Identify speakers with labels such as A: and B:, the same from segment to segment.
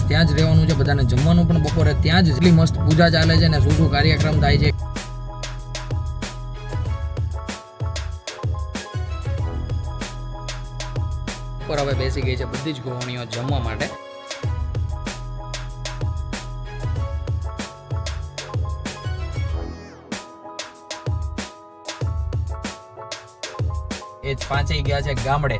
A: ત્યાં જ રહેવાનું છે, બધાને જમવાનું પણ બપોરે ત્યાં જ. એટલી મસ્ત પૂજા ચાલે છે ને શું કાર્યક્રમ થાય છે. ઉપર હવે બેસી ગઈ છે બધી જ ગૃહિણીઓ જમવા માટે. એ જ પાંચેય ગયા છે ગામડે.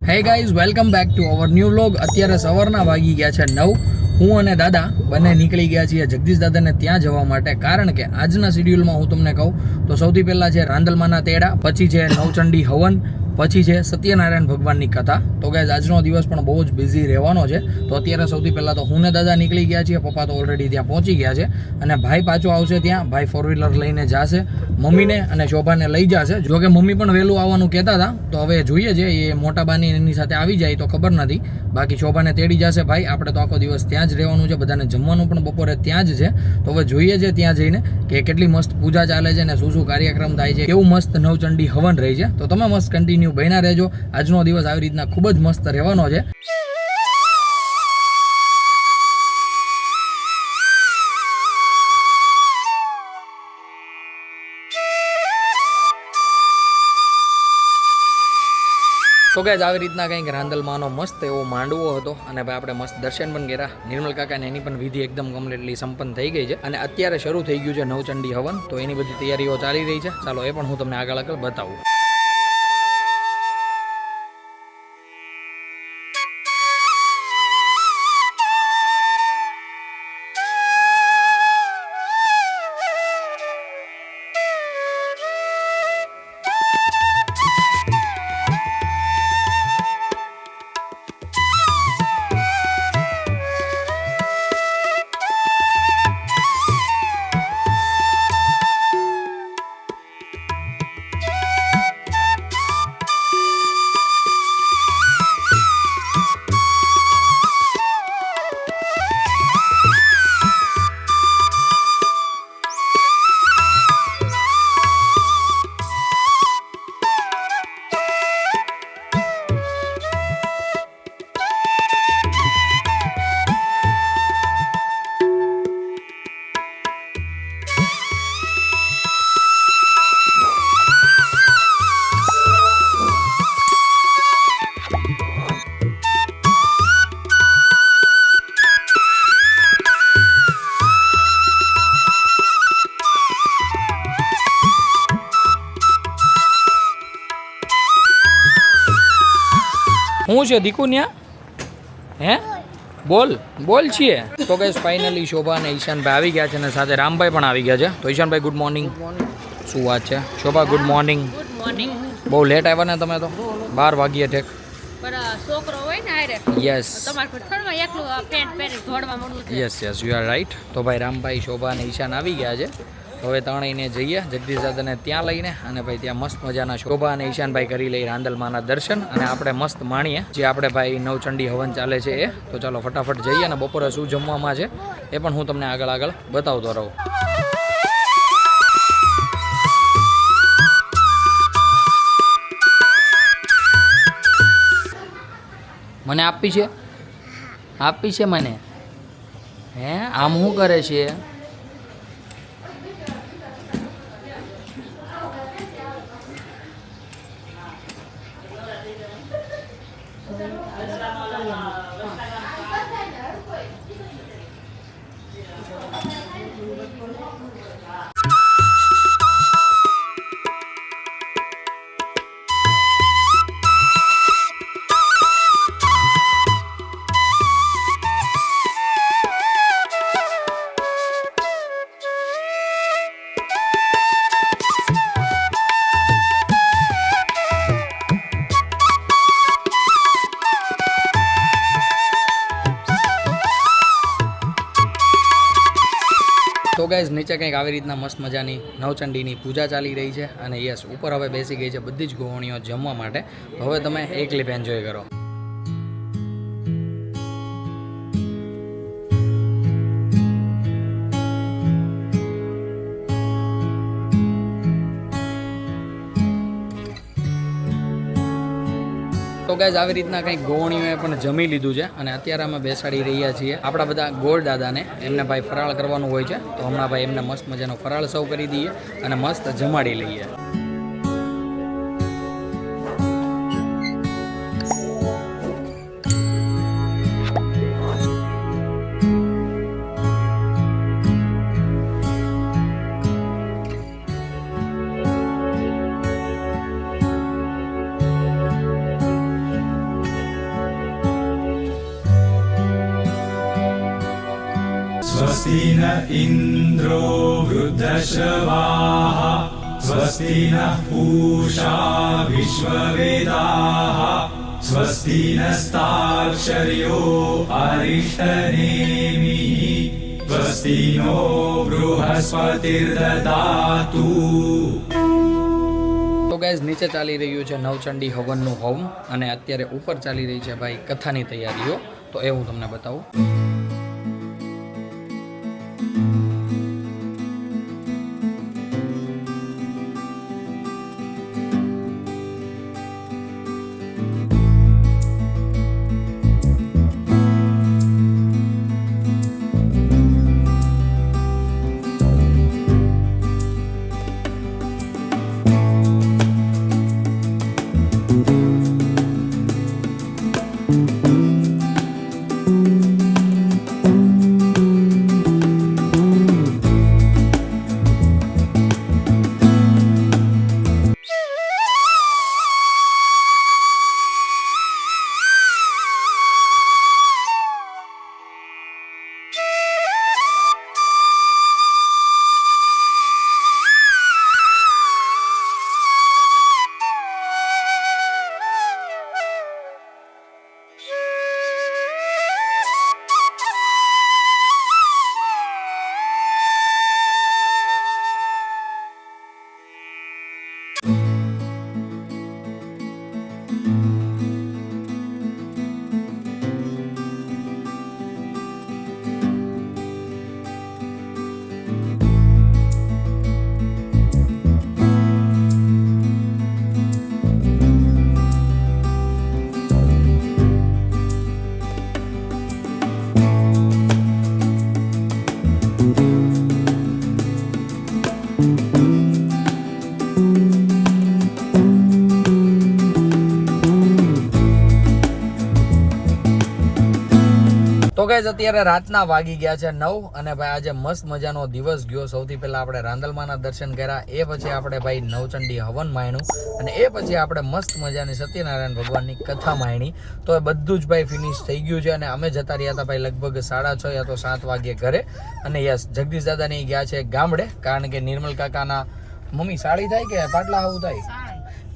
A: Hey guys, welcome back to our new vlog. અત્યારે સવારના વાગી ગયા છે 9. હું અને દાદા બંને નીકળી ગયા છીએ જગદીશ દાદાને ત્યાં જવા માટે. કારણ કે આજના શેડ્યુલમાં હું તમને કહું તો સૌથી પહેલાં છે રાંદલમાના તેડા, પછી છે નવચંડી હવન, પછી છે સત્યનારાયણ ભગવાનની કથા. તો ગાઈઝ આજનો દિવસ પણ બહુ જ બિઝી રહેવાનો છે. તો અત્યારે સૌથી પહેલાં તો હું ને દાદા નીકળી ગયા છીએ. પપ્પા તો ઓલરેડી ત્યાં પહોંચી ગયા છે અને ભાઈ પાછો આવશે ત્યાં. ભાઈ 4-વ્હીલર લઈને જશે, મમ્મીને અને શોભાને લઈ જશે. જો કે મમ્મી પણ વહેલું આવવાનું કહેતા હતા, તો હવે જોઈએ છે એ મોટા બાની એની સાથે આવી જાય તો ખબર નથી. બાકી શોભાને તેડી જશે ભાઈ. આપણે તો આખો દિવસ ત્યાં જ રહેવાનું છે, બધાને જમવાનું પણ બપોરે ત્યાં જ છે. તો હવે જોઈએ છે ત્યાં જઈને કે કેટલી મસ્ત પૂજા ચાલે છે ને શું કાર્યક્રમ થાય છે, કેવું મસ્ત નવચંડી હવન રહી છે. તો તમે મસ્ત કન્ટિન્યુ બન્યા રહેજો. આજનો દિવસ આવી રીતના ખૂબ જ મસ્ત રહેવાનો છે. તો ગાઈઝ આવી રીતના કંઈક રાંદલમાંનો મસ્ત એવો માંડવો હતો અને ભાઈ આપણે મસ્ત દર્શન પણ કર્યા. નિર્મલ કાકાને એની પણ વિધિ એકદમ કમ્પ્લીટલી સંપન્ન થઈ ગઈ છે અને અત્યારે શરૂ થઈ ગયું છે નવચંડી હવન. તો એની બધી તૈયારીઓ ચાલી રહી છે. ચાલો એ પણ હું તમને આગળ બતાવું. શું છે દીકુ ન્યા? હે બોલ બોલ છીએ. તો ગાઈસ ફાઇનલી શોભા અને ઈશાનભાઈ આવી ગયા છે અને સાથે રામભાઈ પણ આવી ગયા છે. તો ઈશાનભાઈ ગુડ મોર્નિંગ. શું વાત છે? શોભા ગુડ મોર્નિંગ. બહુ લેટ આવ્યા ને તમે તો? 12 વાગ્યે ઠેક.
B: છોકરો હોય ને આરે
A: યસ
B: તમારે થોડું એકલું પેન્ટ પહેરી દોડવા મળવું છે.
A: Yes you are right. તો ભાઈ રામભાઈ, શોભા અને ઈશાન આવી ગયા છે. હવે ત્રણેયને જઈએ જગદીશ દાદાને ત્યાં લઈને અને ભાઈ ત્યાં મસ્ત મજાના શોભા અને ઈશાનભાઈ કરી લઈ રાંદલમાના દર્શન અને આપણે મસ્ત માણીએ જે આપણે ભાઈ નવચંડી હવન ચાલે છે એ. તો ચાલો ફટાફટ જઈએ અને બપોરે શું જમવામાં છે એ પણ હું તમને આગળ બતાવતો રહું. મને આપી છે મને. હે આમ શું કરે છે? તો ગાઈઝ નીચે કંઈક આવી રીતના મસ્ત મજાની નવચંડીની પૂજા ચાલી રહી છે અને યસ ઉપર હવે બેસી ગઈ છે બધી જ ગૃહિણીઓ જમવા માટે. હવે તમે એક ક્લિપ એન્જોય કરો. તો ગાઈઝ આવી રીતના કંઈક ગોવણીઓએ પણ જમી લીધું છે અને અત્યારે અમે બેસાડી રહ્યા છીએ આપણા બધા ગોળ દાદાને. એમને ભાઈ ફરાળ કરવાનું હોય છે તો હમણાં ભાઈ એમને મસ્ત મજાનો ફરાળ સર્વ કરી દઈએ અને મસ્ત જમાડી લઈએ.
C: स्वस्ति न इन्द्रो वृद्धश्रवाः स्वस्ति नः पूषा विश्ववेदाः स्वस्ति नस्ताक्षर्यो अरिष्टनेमिः स्वस्ति नो बृहस्पतिर्ददातु.
A: તો ગાઈઝ નીચે ચાલી રહ્યું છે નવચંડી હવનનું હોમ અને અત્યારે ઉપર ચાલી રહી છે ભાઈ કથાની તૈયારીઓ. તો એ હું તમને બતાવું. તો ગાઈઝ અત્યારે રાતના વાગી ગયા છે 9 અને ભાઈ આજે મસ્ત મજાનો દિવસ ગયો. સૌથી પહેલા આપણે રાંદલમાના દર્શન કર્યા, એ પછી આપણે ભાઈ નવચંડી હવન માણ્યું અને એ પછી આપણે મસ્ત મજાની સત્યનારાયણ ભગવાનની કથા માણી. તો એ બધું જ ભાઈ ફિનિશ થઈ ગયું છે અને અમે જતા રહ્યા હતા ભાઈ લગભગ 6:30 યા તો 7 વાગ્યે ઘરે. અને યસ જગદીશ દાદાની ગયા છે ગામડે, કારણ કે નિર્મલ કાકાના મમ્મી સાળી થાય કે પાટલા આવું થાય,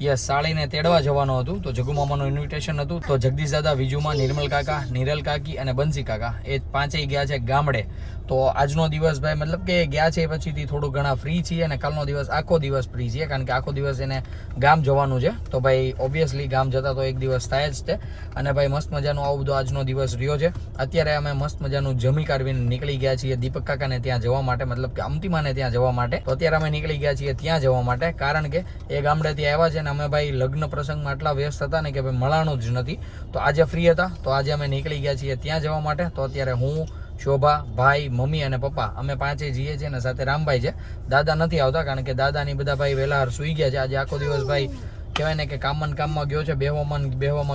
A: યસ સાળીને તેડવા જવાનું હતું. તો જગુ મામાનું ઇન્વિટેશન હતું. તો જગદીશ દાદા, વિજુમાં, નિર્મલ કાકા, નિરલ કાકી અને બંસી કાકા એ પાંચેય ગયા છે ગામડે. તો આજનો દિવસ ભાઈ મતલબ કે ગયા છે પછીથી થોડું ઘણા ફ્રી છીએ અને કાલનો દિવસ આખો દિવસ ફ્રી છીએ, કારણ કે આખો દિવસ એને ગામ જવાનું છે. તો ભાઈ ઓબ્વિયસલી ગામ જતા તો એક દિવસ થાય જ તે. અને ભાઈ મસ્ત મજાનો આવો બધો આજનો દિવસ રહ્યો છે. અત્યારે અમે મસ્ત મજાનું જમી કાઢવીને નીકળી ગયા છીએ દીપક કાકાને ત્યાં જવા માટે, મતલબ કે અમતીમાને ત્યાં જવા માટે. તો અત્યારે અમે નીકળી ગયા છીએ ત્યાં જવા માટે, કારણ કે એ ગામડેથી આવ્યા છે અને અમે ભાઈ લગ્ન પ્રસંગમાં આટલા વ્યસ્ત હતા ને કે ભાઈ મળાણું જ નથી. તો આજે ફ્રી હતા તો આજે અમે નીકળી ગયા છીએ ત્યાં જવા માટે. તો અત્યારે હું, શોભા, ભાઈ, મમ્મી અને પપ્પા અમે પાંચે જઈએ છીએ અને સાથે રામભાઈ છે. દાદા નથી આવતા કારણ કે દાદાની બધા ભાઈ વહેલા સૂઈ ગયા છે. આજે આખો દિવસ ભાઈ કહેવાય ને કે કામમાં ગયો છે, બેહવામાં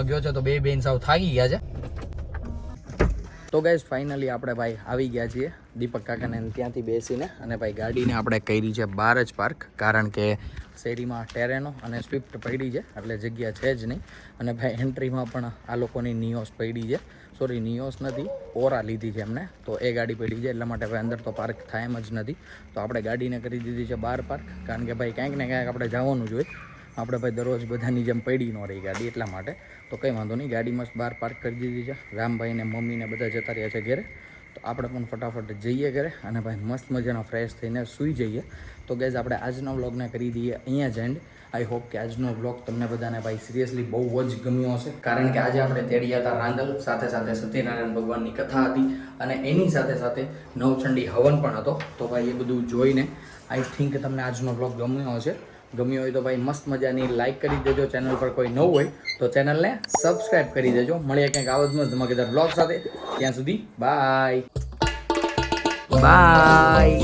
A: ગયો છે. તો બે બેન સાવ થાકી ગયા છે. તો ગાઈઝ ફાઇનલી આપણે ભાઈ આવી ગયા છીએ દીપક કાકાને ત્યાંથી બેસીને અને ભાઈ ગાડીને આપણે કરી છે બહાર જ પાર્ક, કારણ કે શેરીમાં ટેરેનો અને સ્વિફ્ટ પડી છે એટલે જગ્યા છે જ નહીં. અને ભાઈ એન્ટ્રીમાં પણ આ લોકોની નિયોસ પડી છે, સોરી નિયોસ નથી, ઓરા લીધી છે એમને. તો એ ગાડી પડી છે એટલા માટે ભાઈ અંદર તો પાર્ક થાય એમ જ નથી. તો આપણે ગાડીને કરી દીધી છે બહાર પાર્ક, કારણ કે ભાઈ ક્યાંક ને ક્યાંક આપણે જવાનું જ હોય. આપણે ભાઈ દરરોજ બધાની જેમ પડી ન રહી ગાડી, એટલા માટે. તો કંઈ વાંધો નહીં, ગાડી મસ્ત બહાર પાર્ક કરી દીધી છે. રામભાઈને મમ્મીને બધા જતા રહ્યા છે ઘરે. તો આપણે પણ ફટાફટ જઈએ ઘરે અને ભાઈ મસ્ત મજાના ફ્રેશ થઈને સૂઈ જઈએ. તો ગાઈઝ આપણે આજના વ્લોગને કરી દઈએ અહીંયા જ એન્ડ. આઈ હોપ કે આજનો વ્લોગ તમને બધાને ભાઈ સિરિયસલી બહુ જ ગમ્યો હશે, કારણ કે આજે આપણે તેડ્યા હતા રાંદલ, સાથે સાથે સત્યનારાયણ ભગવાનની કથા હતી અને એની સાથે સાથે નવચંડી હવન પણ હતો. તો ભાઈ એ બધું જોઈને આઈ થિંક તમને આજનો વ્લોગ ગમ્યો હશે. ગમ્યું હોય તો ભાઈ મસ્ત મજાની લાઈક કરી દેજો. ચેનલ પર કોઈ નવું હોય તો ચેનલને સબસ્ક્રાઇબ કરી દેજો. મળીએ કંઈક આવો જ મસ્ત ધમાકેદાર બ્લોગ સાથે. ત્યાં સુધી બાય બાય.